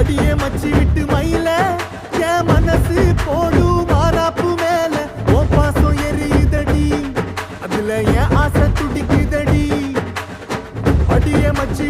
அடியே மச்சி விட்டு மயில என் மனசு போடு மாறாப்பு மேல ஓ பாசம் எரியுதடி அதுல என் ஆசை துடிக்குதடி அடியே மச்சி